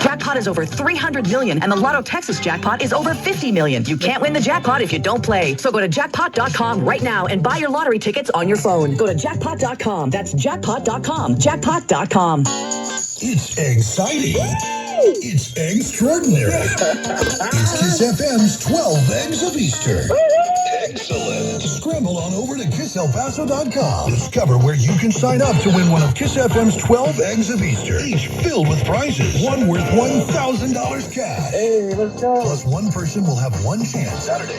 Jackpot is over 300 million, and the Lotto Texas jackpot is over 50 million. You can't win the jackpot if you don't play. So go to jackpot.com right now and buy your lottery tickets on your phone. Go to jackpot.com. That's jackpot.com. Jackpot.com. It's exciting. It's extraordinary. It's Kiss FM's 12 Eggs of Easter. Excellent. Scramble on over to KissElPaso.com. Discover where you can sign up to win one of Kiss FM's 12 Eggs of Easter. Each filled with prizes. One worth $1,000 cash. Hey, let's go. Plus one person will have one chance Saturday.